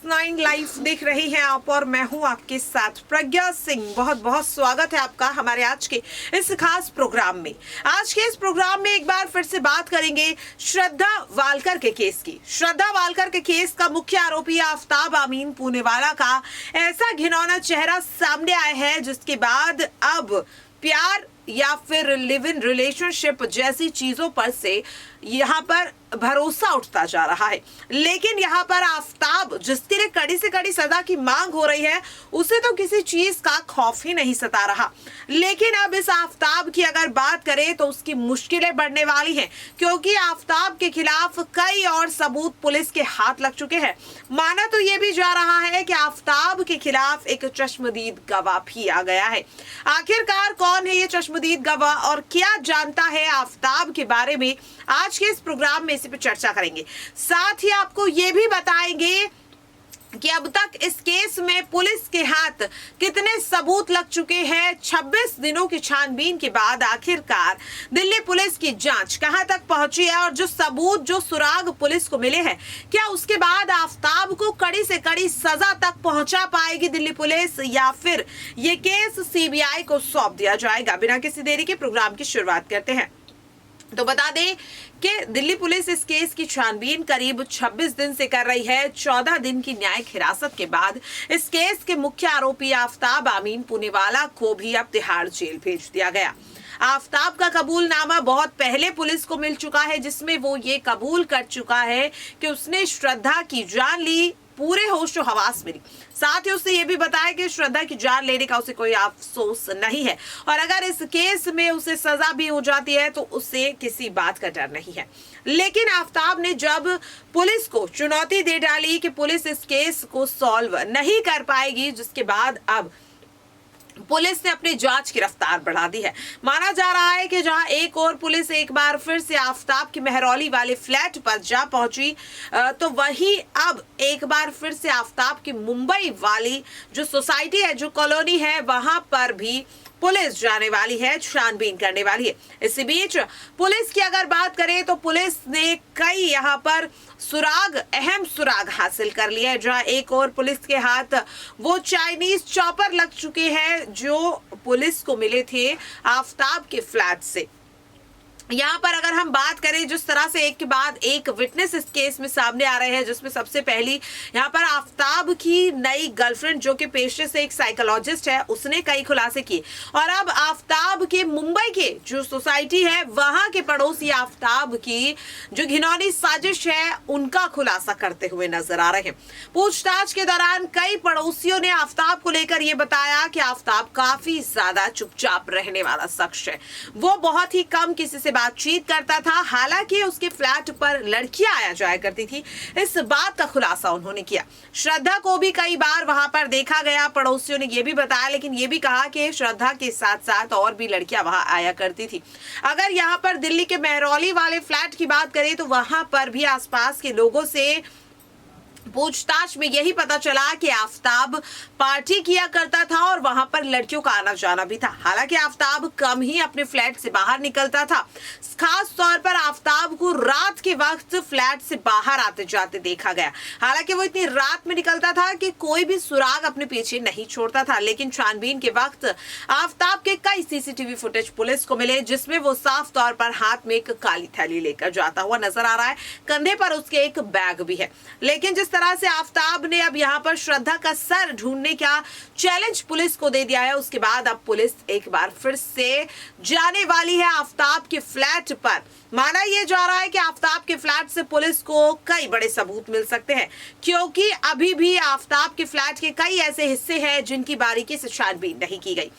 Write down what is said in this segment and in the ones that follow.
9 live देख रही हैं आप और मैं हूं आपके साथ प्रज्ञा सिंह। बहुत बहुत स्वागत है आपका हमारे आज के इस खास प्रोग्राम में। आज के इस प्रोग्राम में एक बार फिर से बात करेंगे श्रद्धा वालकर के केस की। श्रद्धा वालकर के केस का मुख्य आरोपी आफताब अमीन पूनेवाला का ऐसा घिनौना चेहरा सामने आया है जिसके बाद अब प्यार या फिर लिव इन रिलेशनशिप जैसी चीजों पर से यहाँ पर भरोसा उठता जा रहा है। लेकिन यहाँ पर आफताब जिसके लिए कड़ी से कड़ी सजा की मांग हो रही है उसे तो किसी चीज का खौफ ही नहीं सता रहा। लेकिन अब इस आफताब की अगर बात करें तो उसकी मुश्किलें बढ़ने वाली हैं, क्योंकि आफताब के खिलाफ कई और सबूत पुलिस के हाथ लग चुके हैं। माना तो ये भी जा रहा है कि आफताब के खिलाफ एक चश्मदीद गवाह भी आ गया है। आखिरकार कौन है ये चश्मदीद गवाह और क्या जानता है आफताब के बारे में, आज के इस प्रोग्राम में इसी पे चर्चा करेंगे। साथ ही आपको ये भी बताएंगे कि अब तक इस केस में पुलिस के हाथ कितने सबूत लग चुके हैं। 26 दिनों की छानबीन के बाद आखिरकार दिल्ली पुलिस की जांच कहां तक पहुंची है और जो सबूत जो सुराग पुलिस को मिले हैं, क्या उसके बाद आफताब को कड़ी से कड़ी सजा तक पहुंचा पाएगी दिल्ली पुलिस या फिर ये केस सीबीआई को सौंप दिया जाएगा। बिना किसी देरी के प्रोग्राम की शुरुआत करते हैं। तो बता दें कि दिल्ली पुलिस इस केस की छानबीन करीब 26 दिन से कर रही है। 14 दिन की न्यायिक हिरासत के बाद इस केस के मुख्य आरोपी आफताब अमीन पूनेवाला को भी अब तिहाड़ जेल भेज दिया गया। आफताब का कबूलनामा बहुत पहले पुलिस को मिल चुका है, जिसमें वो ये कबूल कर चुका है कि उसने श्रद्धा की जान ली, पूरे होश और हवास में। साथ ही उसने ये भी बताया कि श्रद्धा की जान लेने का उसे कोई अफसोस नहीं है और अगर इस केस में उसे सजा भी हो जाती है तो उसे किसी बात का डर नहीं है। लेकिन आफताब ने जब पुलिस को चुनौती दे डाली कि पुलिस इस केस को सॉल्व नहीं कर पाएगी, जिसके बाद अब पुलिस ने अपनी जांच की रफ्तार बढ़ा दी है। माना जा रहा है कि जहां एक और पुलिस एक बार फिर से आफताब की मेहरौली वाले फ्लैट पर जा पहुंची, तो वहीं अब एक बार फिर से आफताब की मुंबई वाली जो सोसाइटी है, जो कॉलोनी है, वहां पर भी पुलिस जाने वाली है, छानबीन करने वाली है। इसी बीच पुलिस की अगर बात करें तो पुलिस ने कई यहाँ पर अहम सुराग हासिल कर लिए हैं। जहां एक और पुलिस के हाथ वो चाइनीज चॉपर लग चुके हैं जो पुलिस को मिले थे आफताब के फ्लैट से। यहाँ पर अगर हम बात करें जिस तरह से एक के बाद एक विटनेस इस केस में सामने आ रहे हैं, जिसमें सबसे पहली यहाँ पर आफताब की नई गर्लफ्रेंड जो कि पेशे से एक साइकोलॉजिस्ट है, उसने कई खुलासे किए और अब आफताब के मुंबई के जो सोसाइटी है वहां के पड़ोसी आफताब की जो घिनौनी साजिश है उनका खुलासा करते हुए नजर आ रहे हैं। पूछताछ के दौरान कई पड़ोसियों ने आफताब को लेकर ये बताया कि आफताब काफी ज्यादा चुपचाप रहने वाला शख्स है। वो बहुत ही कम किसी से बातचीत करता था, हालांकि उसके फ्लैट पर लड़कियां आया जाया करती थी। इस बात का खुलासा उन्होंने किया। श्रद्धा को भी कई बार वहां पर देखा गया, पड़ोसियों ने यह भी बताया, लेकिन यह भी कहा कि श्रद्धा के साथ साथ और भी लड़कियां वहां आया करती थी। अगर यहां पर दिल्ली के मेहरौली वाले फ्लैट की बात करें तो वहां पर भी आसपास के लोगों से पूछताछ में यही पता चला कि आफताब पार्टी किया करता था और वहां पर लड़कियों का आना जाना भी था। हालांकि आफताब कम ही अपने फ्लैट से बाहर निकलता था। खास तौर पर आफताब को रात के वक्त फ्लैट से बाहर आते जाते देखा गया। हालांकि वो इतनी रात में निकलता था कि कोई भी सुराग अपने पीछे नहीं छोड़ता था। लेकिन छानबीन के वक्त आफताब के कई सीसीटीवी फुटेज पुलिस को मिले, जिसमें वो साफ तौर पर हाथ में एक काली थैली लेकर जाता हुआ नजर आ रहा है। कंधे पर उसके एक बैग भी है। लेकिन जिस तरह से आफताब ने अब यहाँ पर श्रद्धा का सर ढूंढने का चैलेंज पुलिस को दे दिया है, उसके बाद अब पुलिस एक बार फिर से जाने वाली है आफताब के फ्लैट पर। माना यह जा रहा है कि आफताब के फ्लैट से पुलिस को कई बड़े सबूत मिल सकते हैं, क्योंकि अभी भी आफताब के फ्लैट के कई ऐसे हिस्से हैं जिनकी बारीकी से छानबीन नहीं की गई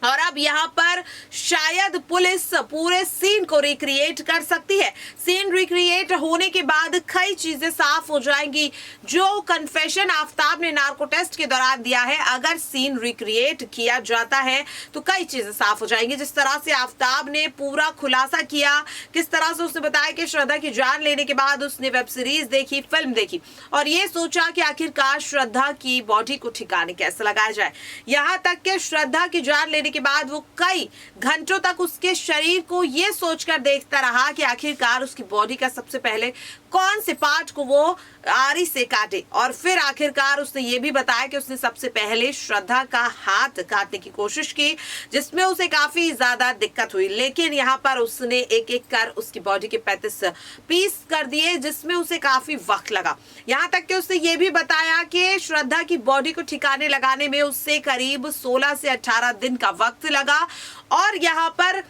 और अब यहाँ पर शायद पुलिस पूरे सीन को रिक्रिएट कर सकती है। सीन रिक्रिएट होने के बाद कई चीजें साफ हो जाएंगी। जो कन्फेशन आफताब ने नार्को टेस्ट के दौरान दिया है, अगर सीन रिक्रिएट किया जाता है तो कई चीजें साफ हो जाएंगी। जिस तरह से आफताब ने पूरा खुलासा किया, किस तरह से उसने बताया कि श्रद्धा की जान लेने के बाद उसने वेब सीरीज देखी, फिल्म देखी और ये सोचा कि आखिरकार श्रद्धा की बॉडी को ठिकाने कैसे लगाया जाए। यहाँ तक कि श्रद्धा की जान लेने के बाद वो कई घंटों तक उसके शरीर को ये सोचकर देखता रहा कि आखिरकार उसकी बॉडी का सबसे पहले कौन से पार्ट को वो आरी से काटे। और फिर आखिरकार उसने ये भी बताया कि उसने सबसे पहले श्रद्धा का हाथ काटने की कोशिश की, जिसमें उसे काफी ज्यादा दिक्कत हुई, लेकिन यहाँ पर उसने एक एक कर उसकी बॉडी के 35 पीस कर दिए, जिसमें उसे काफी वक्त लगा। यहाँ तक कि उसने ये भी बताया कि श्रद्धा की बॉडी को ठिकाने लगाने में उससे करीब 16 से 18 दिन का वक्त लगा। और यहाँ पर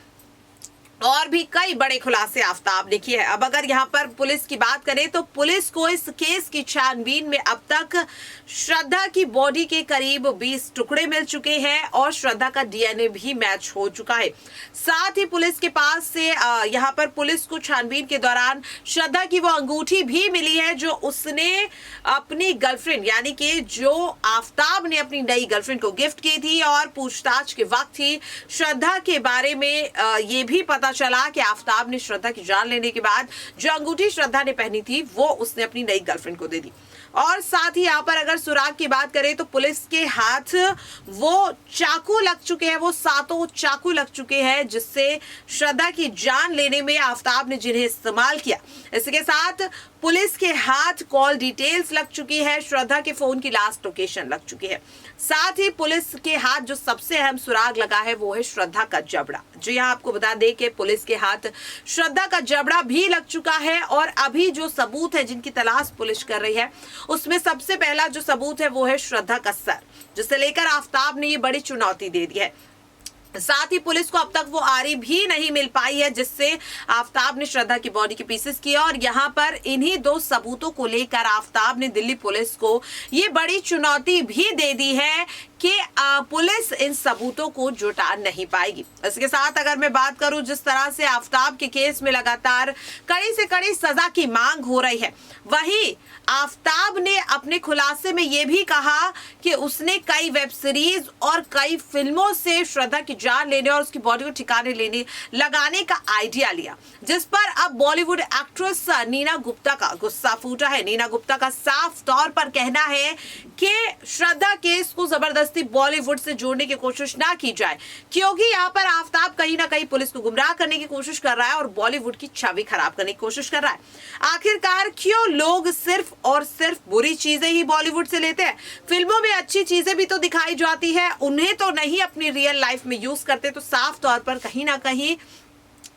और भी कई बड़े खुलासे आफ्ताब ने किए हैं। अब अगर यहाँ पर पुलिस की बात करें तो पुलिस को इस केस की छानबीन में अब तक श्रद्धा की बॉडी के करीब 20 टुकड़े मिल चुके हैं और श्रद्धा का डीएनए भी मैच हो चुका है। साथ ही पुलिस के पास से यहाँ पर पुलिस को छानबीन के दौरान श्रद्धा की वो अंगूठी भी मिली है जो उसने अपनी गर्लफ्रेंड यानी कि जो आफ्ताब ने अपनी नई गर्लफ्रेंड को गिफ्ट की थी। और पूछताछ के वक्त ही श्रद्धा के बारे में ये भी पता चला कि आफ्ताब ने श्रद्धा की जान लेने के बाद जो अंगूठी श्रद्धा ने पहनी थी वो उसने अपनी नई गर्लफ्रेंड को दे दी। और साथ ही यहाँ पर अगर सुराग की बात करें तो पुलिस के हाथ वो चाकू लग चुके हैं, वो 7 चाकू लग चुके हैं जिससे श्रद्धा की जान लेने में आफ्ताब ने जिन्हें इस्तेमाल किया। इसके साथ पुलिस के हाथ कॉल डिटेल्स लग चुकी है, श्रद्धा के फोन की लास्ट लोकेशन लग चुकी है। साथ ही पुलिस के हाथ जो सबसे अहम सुराग लगा है वो है श्रद्धा का जबड़ा। जी हाँ, आपको बता दें कि पुलिस के हाथ श्रद्धा का जबड़ा भी लग चुका है। और अभी जो सबूत है जिनकी तलाश पुलिस कर रही है उसमें सबसे पहला जो सबूत है वो है श्रद्धा का सर, जिसे लेकर आफ्ताब ने ये बड़ी चुनौती दे दी है। साथ ही पुलिस को अब तक वो आरी भी नहीं मिल पाई है जिससे आफ्ताब ने श्रद्धा की बॉडी के पीसेस किए। और यहाँ पर इन्हीं 2 सबूतों को लेकर आफ्ताब ने दिल्ली पुलिस को ये बड़ी चुनौती भी दे दी है कि पुलिस इन सबूतों को जुटा नहीं पाएगी। इसके साथ अगर मैं बात करूं जिस तरह से आफ्ताब के केस में लगातार कड़ी से कड़ी सजा की मांग हो रही है, वहीं आफ्ताब ने अपने खुलासे में यह भी कहा कि उसने कई वेब सीरीज और कई फिल्मों से श्रद्धा की जान लेने और उसकी बॉडी को ठिकाने लेने लगाने का आइडिया लिया, जिस पर अब बॉलीवुड एक्ट्रेस नीना गुप्ता का गुस्सा फूटा है। नीना गुप्ता का साफ तौर पर कहना है कि श्रद्धा केस को जबरदस्ती बॉलीवुड से जोड़ने की कोशिश ना की जाए, क्योंकि यहाँ पर आफ्ताब कहीं ना कहीं पुलिस को गुमराह करने की कोशिश कर रहा है और बॉलीवुड की छवि खराब करने की कोशिश कर रहा है। आखिरकार क्यों लोग सिर्फ और सिर्फ बुरी चीजें ही बॉलीवुड से लेते हैं? फिल्मों में अच्छी चीजें भी तो दिखाई जाती है, उन्हें तो नहीं अपनी रियल लाइफ में यूज करते। तो साफ तौर पर कहीं ना कहीं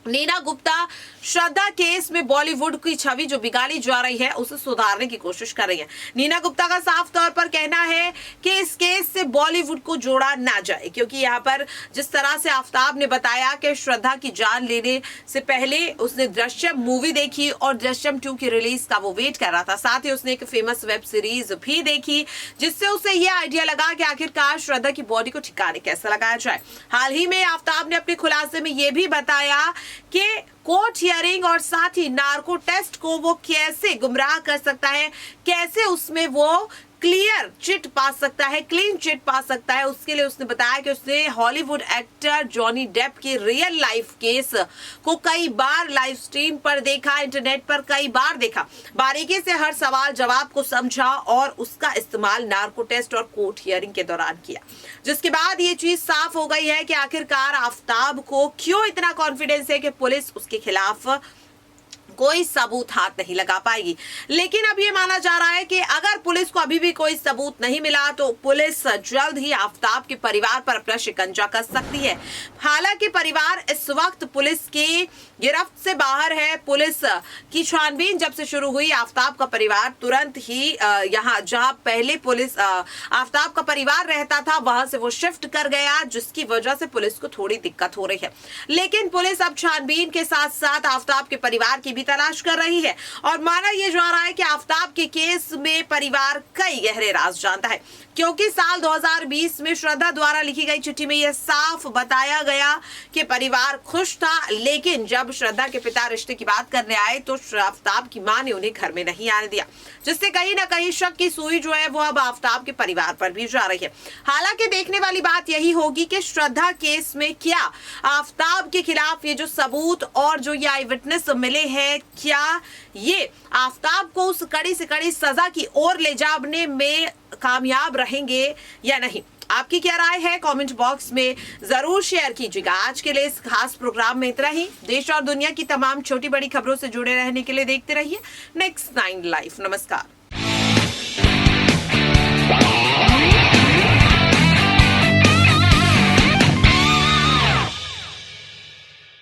नीना गुप्ता श्रद्धा केस में बॉलीवुड की छवि जो बिगाड़ी जा रही है उसे सुधारने की कोशिश कर रही है। नीना गुप्ता का साफ तौर पर कहना है कि इस केस से बॉलीवुड को जोड़ा ना जाए, क्योंकि यहाँ पर जिस तरह से आफ्ताब ने बताया कि श्रद्धा की जान लेने से पहले उसने दृश्यम मूवी देखी और दृश्यम 2 की रिलीज का वो वेट कर रहा था। साथ ही उसने एक फेमस वेब सीरीज भी देखी जिससे उसे ये आइडिया लगा कि आखिरकार श्रद्धा की बॉडी को ठिकाने कैसे लगाया जाए। हाल ही में आफ्ताब ने अपने खुलासे में ये भी बताया कि कोर्ट हियरिंग और साथ ही नार्को टेस्ट को वो कैसे गुमराह कर सकता है, कैसे उसमें वो क्लियर चिट पा सकता है, क्लीन चिट पा सकता है। उसके लिए उसने बताया कि उसने हॉलीवुड एक्टर जॉनी डेप की रियल लाइफ केस को कई बार लाइव स्ट्रीम पर देखा, इंटरनेट पर कई बार देखा, बारीकी से हर सवाल जवाब को समझा और उसका इस्तेमाल नार्को टेस्ट और कोर्ट हियरिंग के दौरान किया, जिसके बाद ये चीज साफ हो गई है कि आखिरकार आफ्ताब को क्यों इतना कॉन्फिडेंस है कि पुलिस उसके खिलाफ कोई सबूत हाथ नहीं लगा पाएगी। लेकिन अब ये माना जा रहा है कि अगर पुलिस को अभी भी कोई सबूत नहीं मिला तो पुलिस जल्द ही आफ्ताब के परिवार पर अपना शिकंजा कस सकती है। हालांकि परिवार इस वक्त पुलिस की गिरफ्त से बाहर है। पुलिस की छानबीन जब से शुरू हुई, आफ्ताब का परिवार तुरंत ही यहाँ जहां पहले पुलिस आफ्ताब का परिवार रहता था वहां से वो शिफ्ट कर गया, जिसकी वजह से पुलिस को थोड़ी दिक्कत हो रही है। लेकिन पुलिस अब छानबीन के साथ साथ आफ्ताब के परिवार की भी तलाश कर रही है और माना यह जा रहा है कि आफ्ताब के केस में परिवार कई गहरे राज जानता है, क्योंकि साल 2020 में श्रद्धा द्वारा लिखी गई चिट्ठी में यह साफ बताया गया कि परिवार खुश था, लेकिन जब श्रद्धा के पिता रिश्ते की बात करने आए तो आफ्ताब की मां ने उन्हें घर में नहीं आने दिया, जिससे कहीं ना कहीं शक की सुई जो है वो अब आफ्ताब के परिवार पर भी जा रही है। हालांकि देखने वाली बात यही होगी कि श्रद्धा केस में क्या आफ्ताब के खिलाफ ये जो सबूत और जो ये आई विटनेस मिले हैं, क्या ये आफ्ताब को उस कड़ी से कड़ी सजा की ओर ले जाने में कामयाब रहेंगे या नहीं। आपकी क्या राय है कमेंट बॉक्स में जरूर शेयर कीजिएगा। आज के लिए इस खास प्रोग्राम में इतना ही। देश और दुनिया की तमाम छोटी बड़ी खबरों से जुड़े रहने के लिए देखते रहिए नेक्स्ट 9 लाइव। नमस्कार।